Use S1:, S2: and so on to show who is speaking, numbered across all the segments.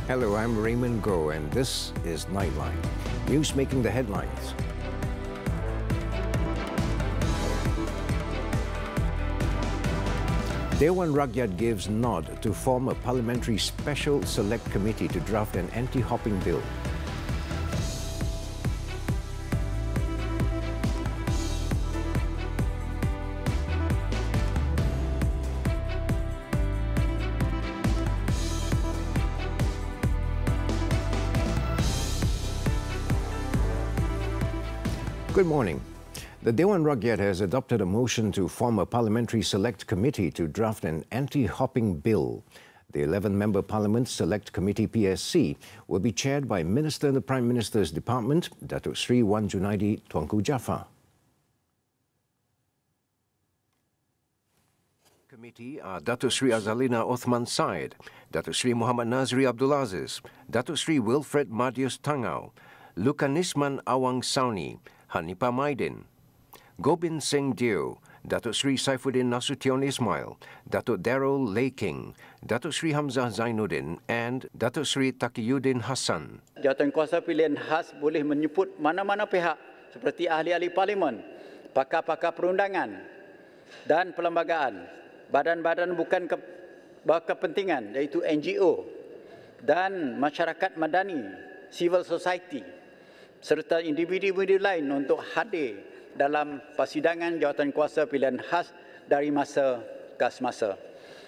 S1: Hello, I'm Raymond and this is Nightline, news making the headlines. Dewan Rakyat gives nod to form a parliamentary special select committee to draft an anti-hopping bill. Good morning. The Dewan Rakyat has adopted a motion to form a parliamentary select committee to draft an anti-hopping bill. The 11-member Parliament Select Committee PSC will be chaired by Minister in the Prime Minister's Department, Datuk Sri Wan Junaidi Tuanku Jaafar. Committee are Datuk Sri Azalina Othman Said, Datuk Sri Muhammad Nazri Abdul Aziz, Datuk Sri Wilfred Madius Tangau, Lukanisman Awang Sauni, Hanipa Maidin, Gobind Singh Deo, Datuk Sri Saifuddin Nasution Ismail, Datuk Darrell Lay King, Datuk Sri Hamzah Zainuddin and Datuk Sri Taqiyuddin Hassan.
S2: Jawatankuasa pilihan khas boleh menyebut mana-mana pihak seperti ahli-ahli parlimen, pakar-pakar perundangan dan perlembagaan, badan-badan bukan berkepentingan iaitu NGO dan masyarakat madani, civil society serta individu-individu lain untuk hadir dalam persidangan jawatankuasa pilihan khas dari masa ke semasa.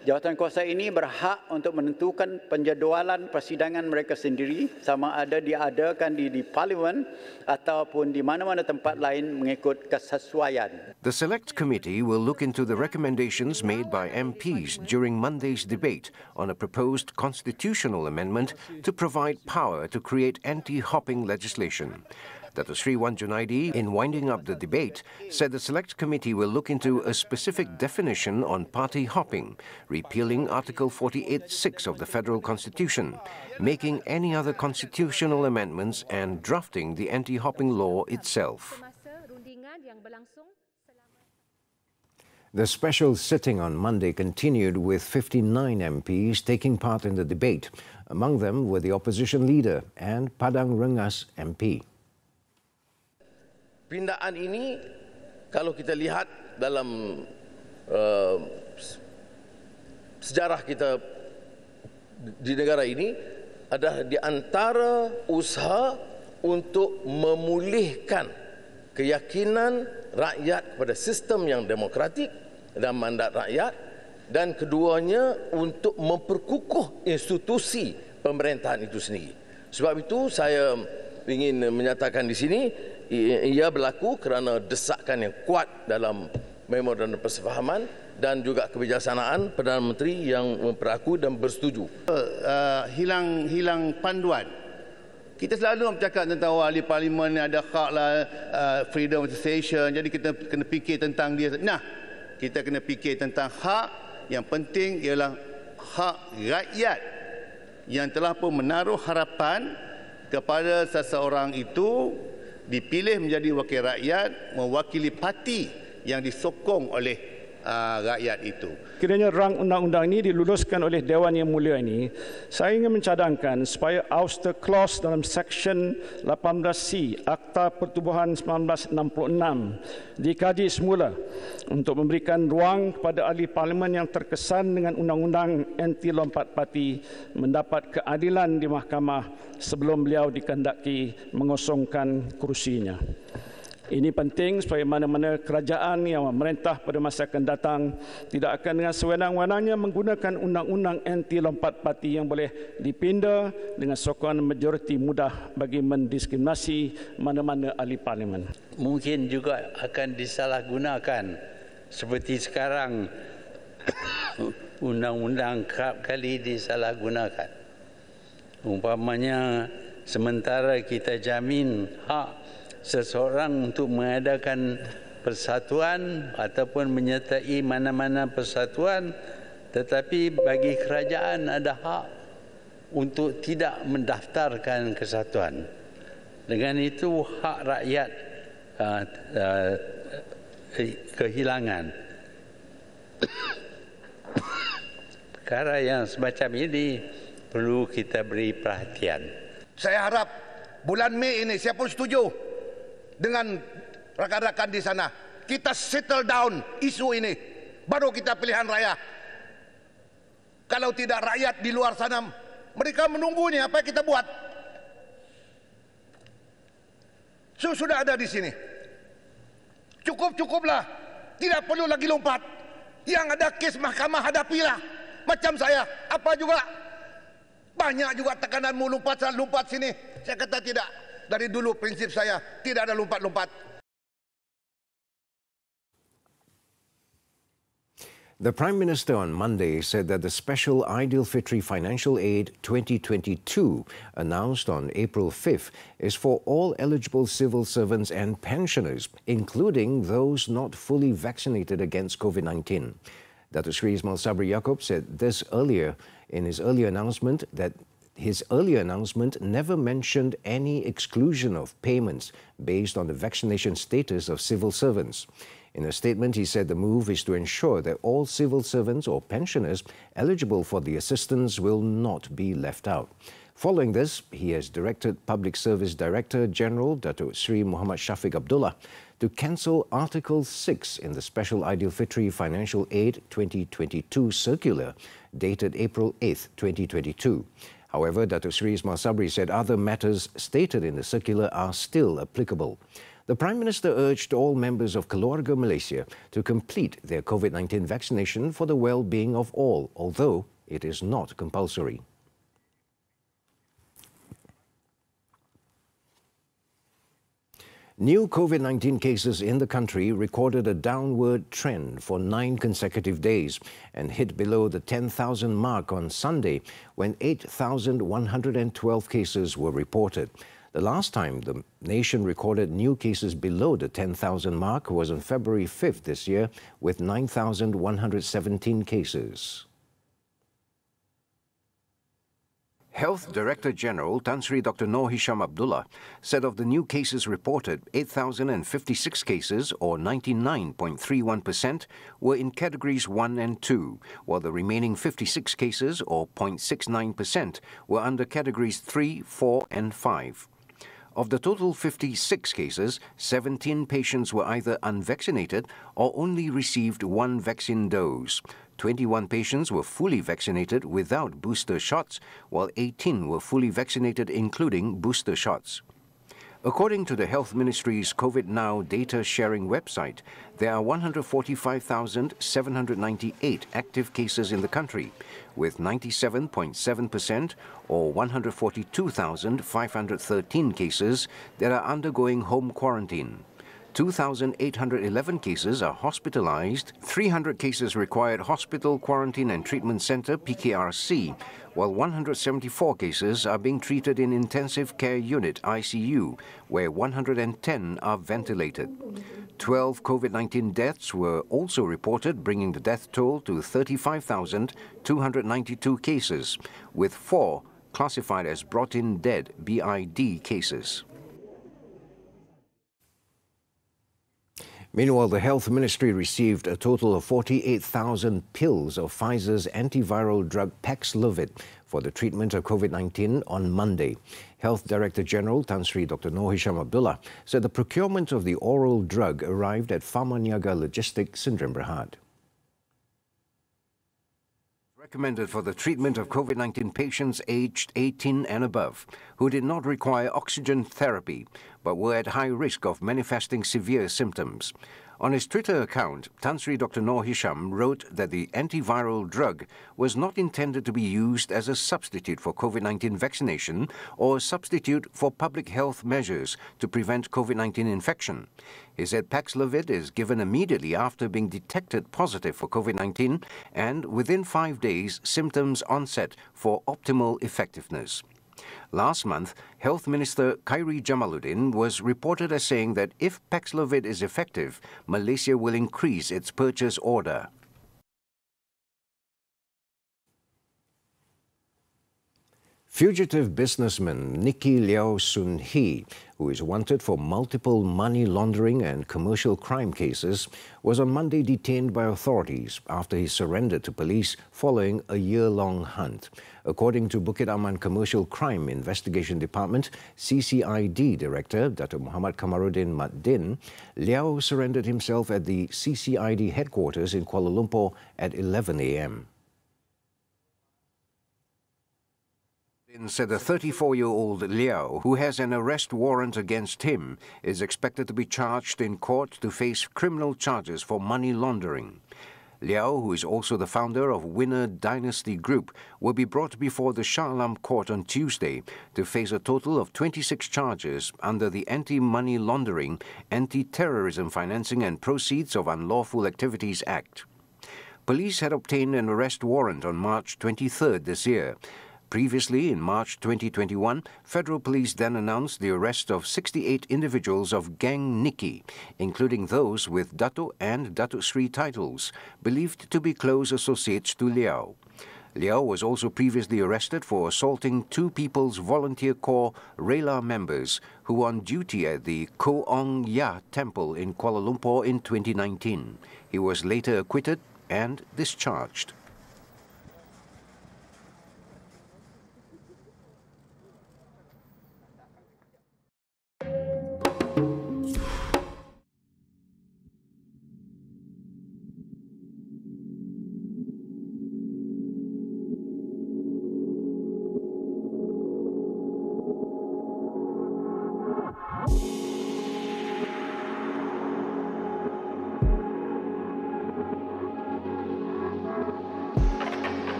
S2: Jawatankuasa ini berhak untuk menentukan penjadualan persidangan mereka sendiri sama ada diadakan di parlimen ataupun di mana-mana tempat lain mengikut kesesuaian.
S1: The Select Committee will look into the recommendations made by MPs during Monday's debate on a proposed constitutional amendment to provide power to create anti-hopping legislation. Datuk Sri Wan Junaidi, in winding up the debate, said the Select Committee will look into a specific definition on party hopping, repealing Article 48(6) of the Federal Constitution, making any other constitutional amendments and drafting the anti-hopping law itself. The special sitting on Monday continued with 59 MPs taking part in the debate. Among them were the opposition leader and Padang Rengas MP.
S3: Pindaan ini, kalau kita lihat dalam sejarah kita di negara ini, adalah di antara usaha untuk memulihkan keyakinan rakyat kepada sistem yang demokratik dan mandat rakyat, dan keduanya untuk memperkukuh institusi pemerintahan itu sendiri. Sebab itu saya ingin menyatakan di sini, ia berlaku kerana desakan yang kuat dalam memorandum persefahaman dan juga kebijaksanaan Perdana Menteri yang memperaku dan bersetuju.
S4: Hilang panduan. Kita selalu bercakap tentang ahli parlimen ada hak lah, freedom of association, jadi kita kena fikir tentang dia. Nah, kita kena fikir tentang hak yang penting ialah hak rakyat yang telah pun menaruh harapan kepada seseorang itu dipilih menjadi wakil rakyat, mewakili parti yang disokong oleh rakyat itu.
S5: Kiranya rang undang-undang ini diluluskan oleh Dewan Yang Mulia ini, saya ingin mencadangkan supaya ouster clause dalam Seksyen 18C Akta Pertubuhan 1966 dikaji semula untuk memberikan ruang kepada ahli parlimen yang terkesan dengan undang-undang anti lompat parti mendapat keadilan di mahkamah sebelum beliau dikehendaki mengosongkan kursinya. Ini penting supaya mana-mana kerajaan yang memerintah pada masa akan datang tidak akan dengan sewenang-wenangnya menggunakan undang-undang anti lompat parti yang boleh dipinda dengan sokongan majoriti mudah bagi mendiskriminasi mana-mana ahli parlimen.
S2: Mungkin juga akan disalahgunakan seperti sekarang undang-undang kerap kali disalahgunakan. Umpamanya sementara kita jamin hak seseorang untuk mengadakan persatuan ataupun menyertai mana-mana persatuan, tetapi bagi kerajaan ada hak untuk tidak mendaftarkan kesatuan. Dengan itu hak rakyat kehilangan. Perkara yang semacam ini
S6: perlu kita beri perhatian.
S4: Saya harap bulan Mei ini saya pun setuju dengan rakan-rakan di sana. Kita settle down isu ini, baru kita pilihan raya. Kalau tidak, rakyat di luar sana mereka menunggu nih apa yang kita buat. Sudah ada di sini. Cukuplah. Tidak perlu lagi lompat. Yang ada kes mahkamah hadapilah. Macam saya, apa juga. Banyak juga tekananmu lompat sini. Saya kata tidak. Dari dulu prinsip saya, tidak ada lompat-lompat.
S1: The Prime Minister on Monday said that the Special Aidilfitri Financial Aid 2022, announced on April 5th, is for all eligible civil servants and pensioners, including those not fully vaccinated against COVID-19. Datuk Sri Ismail Sabri Yaakob said this earlier in his earlier announcement that his earlier announcement never mentioned any exclusion of payments based on the vaccination status of civil servants. In a statement, he said the move is to ensure that all civil servants or pensioners eligible for the assistance will not be left out. Following this, he has directed Public Service Director General Datuk Sri Muhammad Shafiq Abdullah to cancel Article 6 in the Special Aidilfitri Financial Aid 2022 circular dated April 8, 2022. However, Datuk Sri Ismail Sabri said other matters stated in the circular are still applicable. The Prime Minister urged all members of Keluarga Malaysia to complete their COVID-19 vaccination for the well-being of all, although it is not compulsory. New COVID-19 cases in the country recorded a downward trend for 9 consecutive days and hit below the 10,000 mark on Sunday when 8,112 cases were reported. The last time the nation recorded new cases below the 10,000 mark was on February 5th this year with 9,117 cases. Health Director General Tan Sri Dr. Noor Hisham Abdullah said of the new cases reported, 8,056 cases, or 99.31%, were in categories 1 and 2, while the remaining 56 cases, or 0.69%, were under categories 3, 4 and 5. Of the total 56 cases, 17 patients were either unvaccinated or only received 1 vaccine dose. 21 patients were fully vaccinated without booster shots, while 18 were fully vaccinated including booster shots. According to the Health Ministry's COVID Now data sharing website, there are 145,798 active cases in the country, with 97.7% or 142,513 cases that are undergoing home quarantine. 2,811 cases are hospitalized, 300 cases required Hospital Quarantine and Treatment Center (PKRC), while 174 cases are being treated in Intensive Care Unit (ICU), where 110 are ventilated. 12 COVID-19 deaths were also reported, bringing the death toll to 35,292 cases, with 4 classified as brought-in dead (BID) cases. Meanwhile, the Health Ministry received a total of 48,000 pills of Pfizer's antiviral drug Paxlovid for the treatment of COVID-19 on Monday. Health Director General Tan Sri Dr. Noor Hisham Abdullah said the procurement of the oral drug arrived at Pharmaniaga Logistics Sdn Bhd. Recommended for the treatment of COVID-19 patients aged 18 and above who did not require oxygen therapy but were at high risk of manifesting severe symptoms. On his Twitter account, Tan Sri Dr. Noor Hisham wrote that the antiviral drug was not intended to be used as a substitute for COVID-19 vaccination or a substitute for public health measures to prevent COVID-19 infection. He said Paxlovid is given immediately after being detected positive for COVID-19 and within 5 days symptoms onset for optimal effectiveness. Last month, Health Minister Khairi Jamaluddin was reported as saying that if Paxlovid is effective, Malaysia will increase its purchase order. Fugitive businessman Nicky Liao Sun Hee, who is wanted for multiple money laundering and commercial crime cases, was on Monday detained by authorities after he surrendered to police following a year-long hunt. According to Bukit Aman Commercial Crime Investigation Department CCID Director Dato' Muhammad Kamaruddin Maddin, Liao surrendered himself at the CCID headquarters in Kuala Lumpur at 11 a.m. Said the 34-year-old Liao, who has an arrest warrant against him, is expected to be charged in court to face criminal charges for money laundering. Liao, who is also the founder of Winner Dynasty Group, will be brought before the Shah Alam court on Tuesday to face a total of 26 charges under the Anti-Money Laundering, Anti-Terrorism Financing and Proceeds of Unlawful Activities Act. Police had obtained an arrest warrant on March 23rd this year. Previously, in March 2021, federal police then announced the arrest of 68 individuals of Gang Nicky, including those with Dato' and Dato' Sri titles, believed to be close associates to Liao. Liao was also previously arrested for assaulting two People's Volunteer Corps Rela members who were on duty at the Ko Ong Ya Temple in Kuala Lumpur in 2019. He was later acquitted and discharged.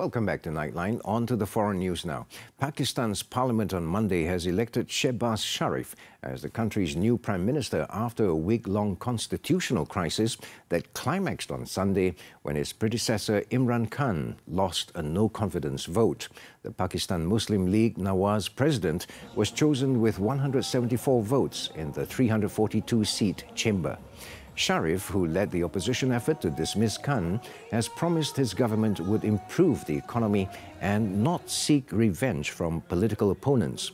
S1: Welcome back to Nightline. On to the foreign news now. Pakistan's parliament on Monday has elected Shehbaz Sharif as the country's new prime minister after a week-long constitutional crisis that climaxed on Sunday when his predecessor Imran Khan lost a no-confidence vote. The Pakistan Muslim League Nawaz president was chosen with 174 votes in the 342-seat chamber. Sharif, who led the opposition effort to dismiss Khan, has promised his government would improve the economy and not seek revenge from political opponents.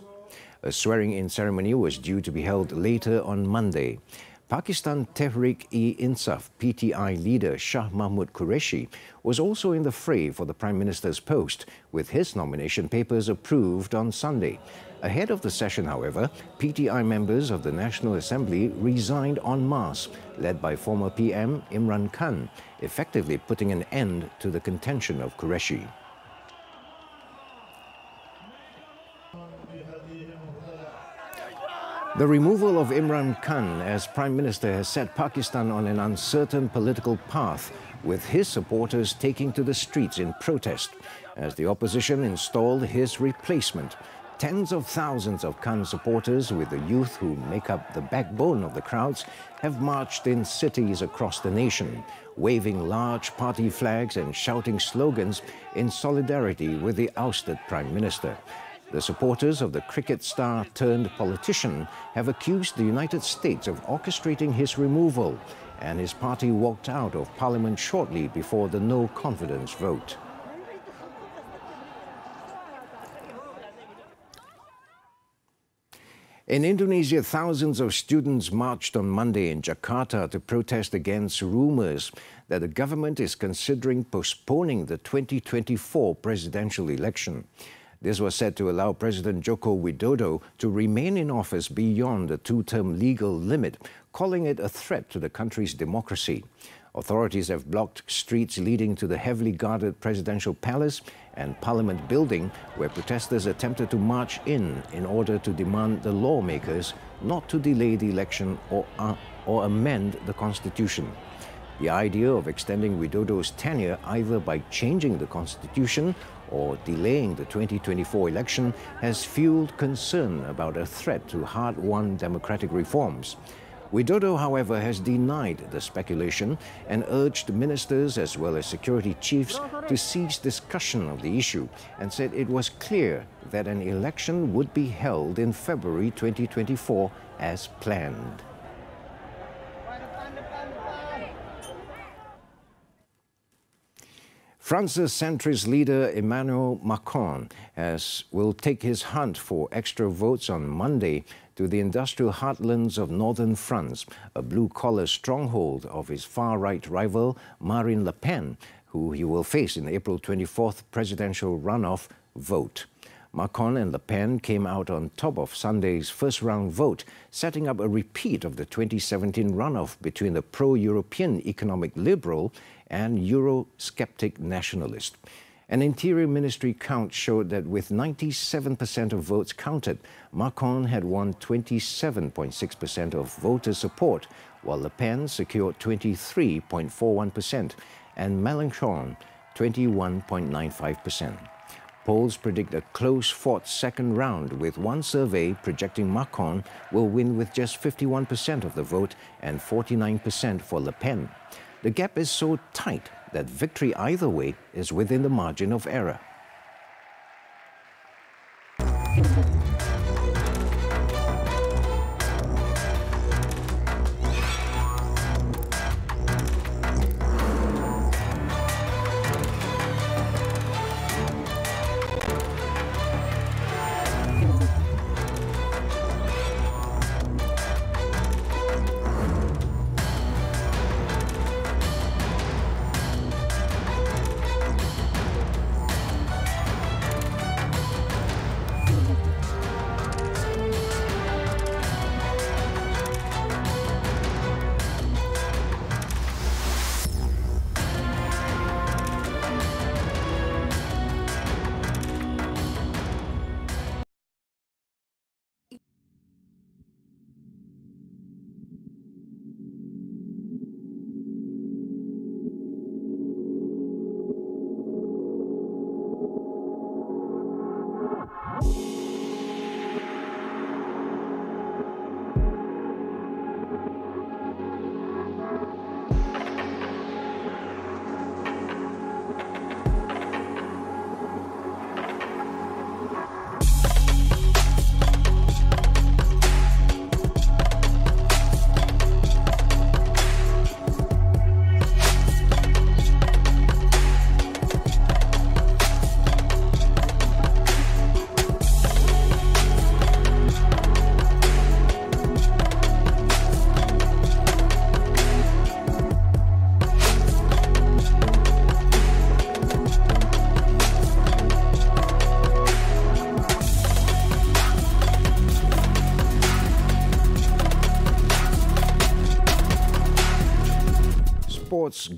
S1: A swearing-in ceremony was due to be held later on Monday. Pakistan Tehreek-e-Insaf PTI leader Shah Mahmud Qureshi was also in the fray for the Prime Minister's post, with his nomination papers approved on Sunday. Ahead of the session, however, PTI members of the National Assembly resigned en masse, led by former PM Imran Khan, effectively putting an end to the contention of Qureshi. The removal of Imran Khan as Prime Minister has set Pakistan on an uncertain political path, with his supporters taking to the streets in protest as the opposition installed his replacement. Tens of thousands of Khan supporters, with the youth who make up the backbone of the crowds, have marched in cities across the nation, waving large party flags and shouting slogans in solidarity with the ousted Prime Minister. The supporters of the cricket star turned politician have accused the United States of orchestrating his removal, and his party walked out of Parliament shortly before the no-confidence vote. In Indonesia, thousands of students marched on Monday in Jakarta to protest against rumors that the government is considering postponing the 2024 presidential election. This was said to allow President Joko Widodo to remain in office beyond the two-term legal limit, calling it a threat to the country's democracy. Authorities have blocked streets leading to the heavily guarded presidential palace and parliament building, where protesters attempted to march in order to demand the lawmakers not to delay the election or amend the constitution. The idea of extending Widodo's tenure either by changing the constitution or delaying the 2024 election has fueled concern about a threat to hard-won democratic reforms. Widodo, however, has denied the speculation and urged ministers as well as security chiefs to cease discussion of the issue and said it was clear that an election would be held in February 2024 as planned. France's centrist leader Emmanuel Macron will take his hunt for extra votes on Monday to the industrial heartlands of northern France, a blue-collar stronghold of his far-right rival Marine Le Pen, who he will face in April 24th presidential runoff vote. Macron and Le Pen came out on top of Sunday's first-round vote, setting up a repeat of the 2017 runoff between the pro-European economic liberal and Euro-skeptic nationalist. An Interior Ministry count showed that with 97% of votes counted, Macron had won 27.6% of voter support, while Le Pen secured 23.41% and Mélenchon 21.95%. Polls predict a close-fought second round, with one survey projecting Macron will win with just 51% of the vote and 49% for Le Pen. The gap is so tight that victory either way is within the margin of error.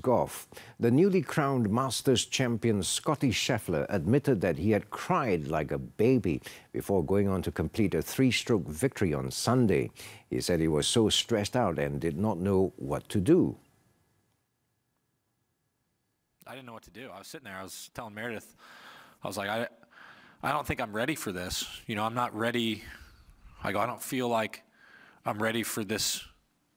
S1: Golf. The newly crowned Masters champion Scotty Scheffler admitted that he had cried like a baby before going on to complete a three-stroke victory on Sunday. He said he was so stressed out and did not know what to do.
S7: I didn't know what to do. I was sitting there, I was telling Meredith, I was like, I don't think I'm ready for this. You know, I'm not ready. I don't feel like I'm ready for this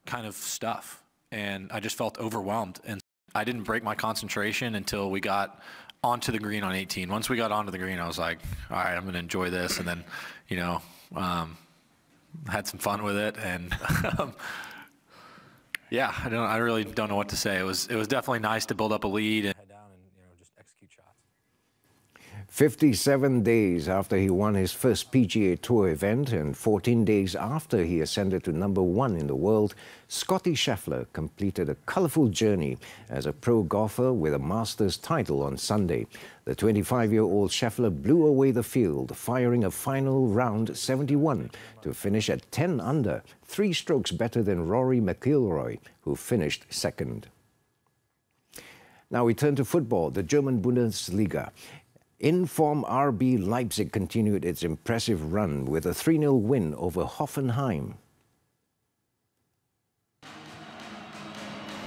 S7: kind of stuff. And I just felt overwhelmed. And I didn't break my concentration until we got onto the green on 18. Once we got onto the green, I was like, all right, I'm going to enjoy this. And then, you know, had some fun with it. And yeah, I really don't know what to say. It was definitely nice to build up a lead and head down and, you know, just execute shots.
S1: 57 days after he won his first PGA Tour event and 14 days after he ascended to #1 in the world, Scottie Scheffler completed a colourful journey as a pro golfer with a Masters title on Sunday. The 25-year-old Scheffler blew away the field, firing a final round 71 to finish at 10 under, 3 strokes better than Rory McIlroy, who finished second. Now we turn to football, the German Bundesliga. In-form RB Leipzig continued its impressive run with a 3-0 win over Hoffenheim.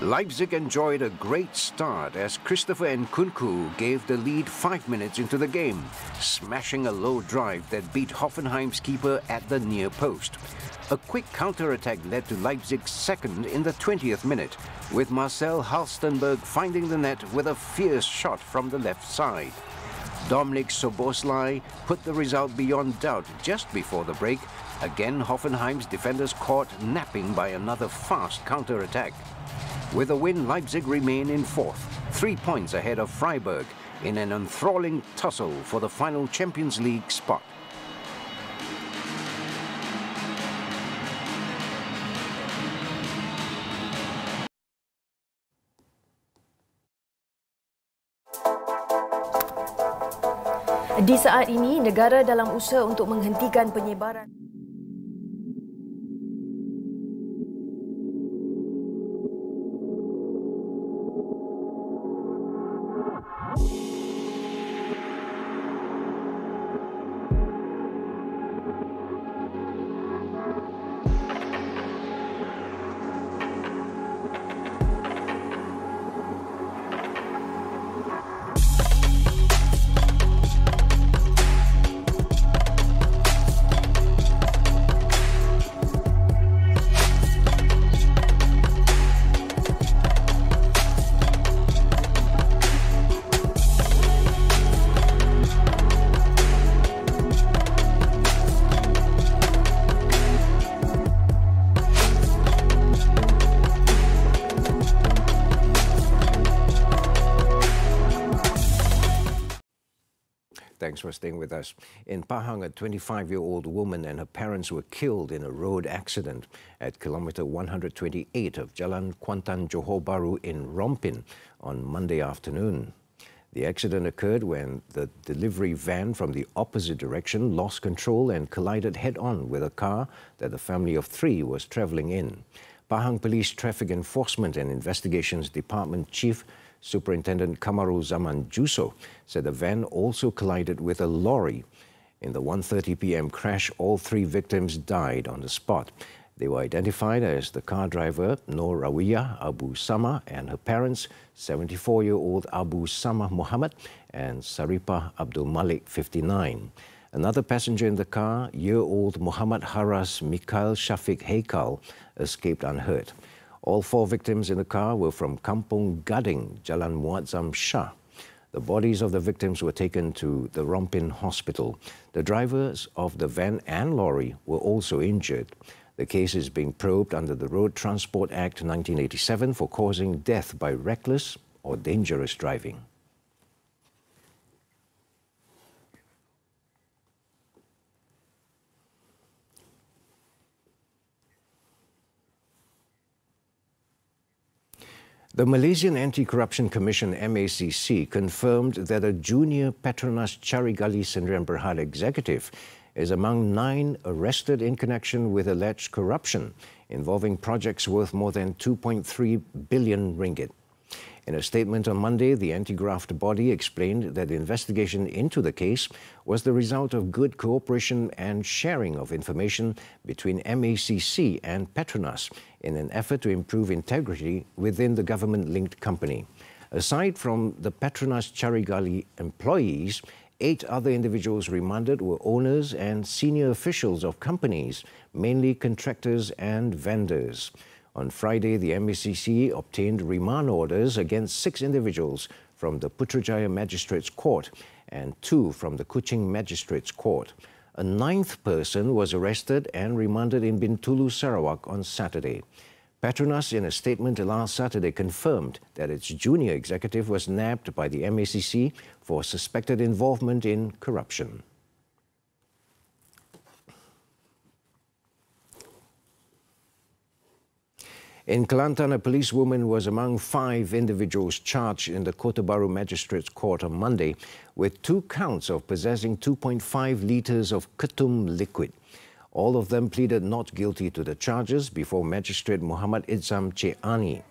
S1: Leipzig enjoyed a great start as Christopher Nkunku gave the lead 5 minutes into the game, smashing a low drive that beat Hoffenheim's keeper at the near post. A quick counter-attack led to Leipzig's second in the 20th minute, with Marcel Halstenberg finding the net with a fierce shot from the left side. Dominik Szoboszlai put the result beyond doubt just before the break. Again, Hoffenheim's defenders caught napping by another fast counter-attack. With a win, Leipzig remain in fourth, 3 points ahead of Freiburg, in an enthralling tussle for the final Champions League spot.
S8: Di saat ini, negara dalam usaha untuk menghentikan penyebaran
S1: Thanks for staying with us. In Pahang, a 25-year-old woman and her parents were killed in a road accident at kilometer 128 of Jalan Kuantan Johor Bahru in Rompin on Monday afternoon. The accident occurred when the delivery van from the opposite direction lost control and collided head-on with a car that the family of 3 was travelling in. Pahang Police Traffic Enforcement and Investigations Department Chief Superintendent Kamarul Zaman Juso said the van also collided with a lorry. In the 1:30 p.m. crash, all 3 victims died on the spot. They were identified as the car driver, Nur Rawiyah Abu Sama, and her parents, 74-year-old Abu Sama Muhammad and Saripah Abdul Malik, 59. Another passenger in the car, year-old Muhammad Haras Mikhail Shafiq Haikal, escaped unhurt. All 4 victims in the car were from Kampung Gading, Jalan Muazzam Shah. The bodies of the victims were taken to the Rompin Hospital. The drivers of the van and lorry were also injured. The case is being probed under the Road Transport Act 1987 for causing death by reckless or dangerous driving. The Malaysian Anti-Corruption Commission MACC confirmed that a junior Petronas Carigali Sdn Bhd executive is among 9 arrested in connection with alleged corruption involving projects worth more than 2.3 billion ringgit. In a statement on Monday, the anti-graft body explained that the investigation into the case was the result of good cooperation and sharing of information between MACC and Petronas in an effort to improve integrity within the government-linked company. Aside from the Petronas Carigali employees, 8 other individuals remanded were owners and senior officials of companies, mainly contractors and vendors. On Friday, the MACC obtained remand orders against 6 individuals from the Putrajaya Magistrates Court and 2 from the Kuching Magistrates Court. A 9th person was arrested and remanded in Bintulu, Sarawak on Saturday. Petronas, in a statement last Saturday, confirmed that its junior executive was nabbed by the MACC for suspected involvement in corruption. In Kelantan, a policewoman was among 5 individuals charged in the Kota Bharu Magistrates Court on Monday with 2 counts of possessing 2.5 litres of katum liquid. All of them pleaded not guilty to the charges before Magistrate Muhammad Izzam Ceani.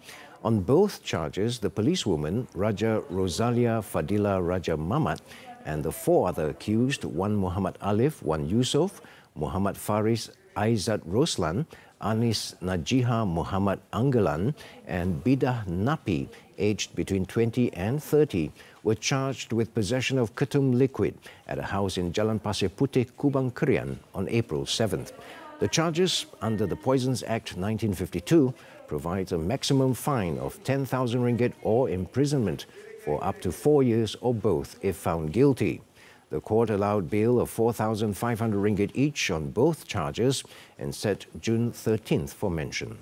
S1: On both charges, the policewoman, Raja Rosalia Fadila Raja Mamat, and the 4 other accused, one Muhammad Alif, one Yusof, Muhammad Faris Aizat Roslan, Anis Najiha Muhammad Anggalan, and Bidah Napi, aged between 20 and 30, were charged with possession of katum liquid at a house in Jalan Pasir Putih, Kubang Krian on April 7th. The charges under the Poisons Act 1952 provides a maximum fine of 10,000 ringgit or imprisonment for up to 4 years or both if found guilty. The court allowed bail of 4,500 ringgit each on both charges and set June 13th for mention.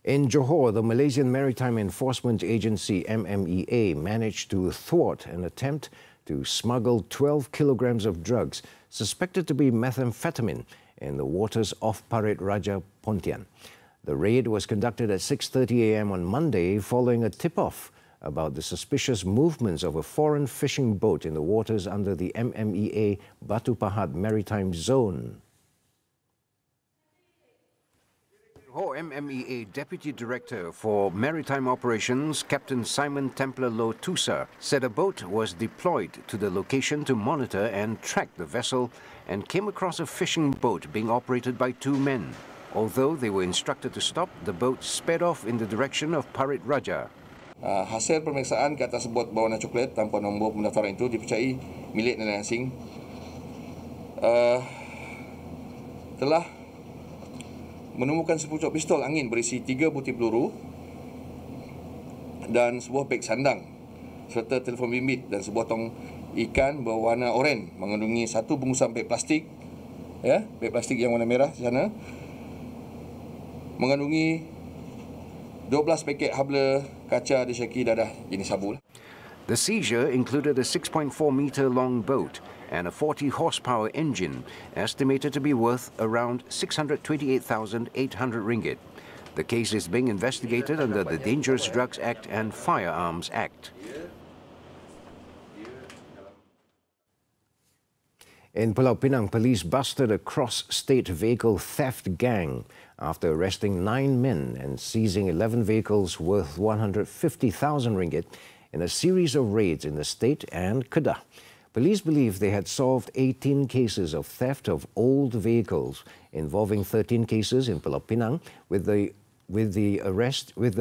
S1: In Johor, the Malaysian Maritime Enforcement Agency MMEA managed to thwart an attempt to smuggle 12 kilograms of drugs suspected to be methamphetamine in the waters off Parit Raja Pontian. The raid was conducted at 6:30 a.m. on Monday following a tip-off about the suspicious movements of a foreign fishing boat in the waters under the MMEA Batu Pahat Maritime Zone. Johor MMEA Deputy Director for Maritime Operations, Captain Simon Templar Lo Tusa, said a boat was deployed to the location to monitor and track the vessel and came across a fishing boat being operated by 2 men. Although they were instructed to stop, the boat sped off in the direction of Parit Raja.
S9: Hasil pemeriksaan ke atas bot berwarna coklat tanpa nombor pendaftaran itu dipercayai milik nelayan asing telah menemukan sepucuk pistol angin berisi 3 butir peluru dan sebuah beg sandang serta telefon bimbit dan sebuah tong ikan berwarna oranye mengandungi 1 bungkusan beg plastik, beg plastik yang warna merah di sana, mengandungi 12 paket habla kaca disyaki dadah jenis sabu.
S1: The seizure included a 6.4-meter long boat and a 40-horsepower engine, estimated to be worth around 628,800 ringgit. The case is being investigated under the Dangerous Drugs Act and Firearms Act. In Pulau Pinang, police busted a cross-state vehicle theft gang after arresting 9 men and seizing 11 vehicles worth 150,000 ringgit in a series of raids in the state and Kedah. Police believe they had solved 18 cases of theft of old vehicles, involving 13 cases in Pulau Pinang, with the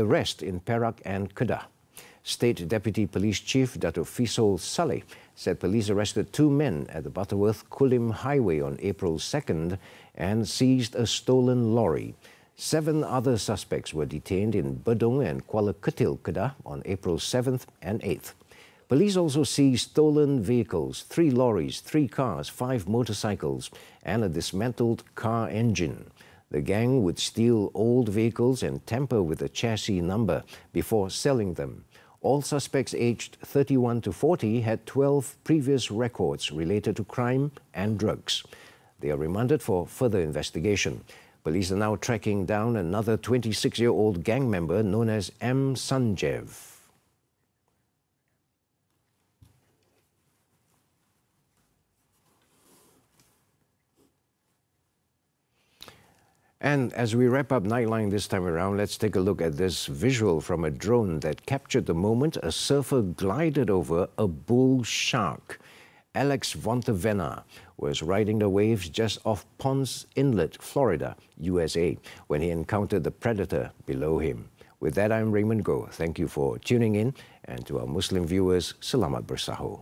S1: rest in Perak and Kedah. State Deputy Police Chief Dato' Fisol Saleh said police arrested 2 men at the Butterworth Kulim Highway on April 2nd and seized a stolen lorry. 7 other suspects were detained in Bedong and Kuala Ketil, Kedah on April 7th and 8th. Police also seized stolen vehicles, 3 lorries, 3 cars, 5 motorcycles, and a dismantled car engine. The gang would steal old vehicles and tamper with the chassis number before selling them. All suspects aged 31 to 40 had 12 previous records related to crime and drugs. They are remanded for further investigation. Police are now tracking down another 26-year-old gang member known as M. Sanjeev. And as we wrap up Nightline this time around, let's take a look at this visual from a drone that captured the moment a surfer glided over a bull shark. Alex Vontevena was riding the waves just off Ponce Inlet, Florida, USA, when he encountered the predator below him. With that, I'm Raymond Goh. Thank you for tuning in, and to our Muslim viewers, Selamat Bersahur.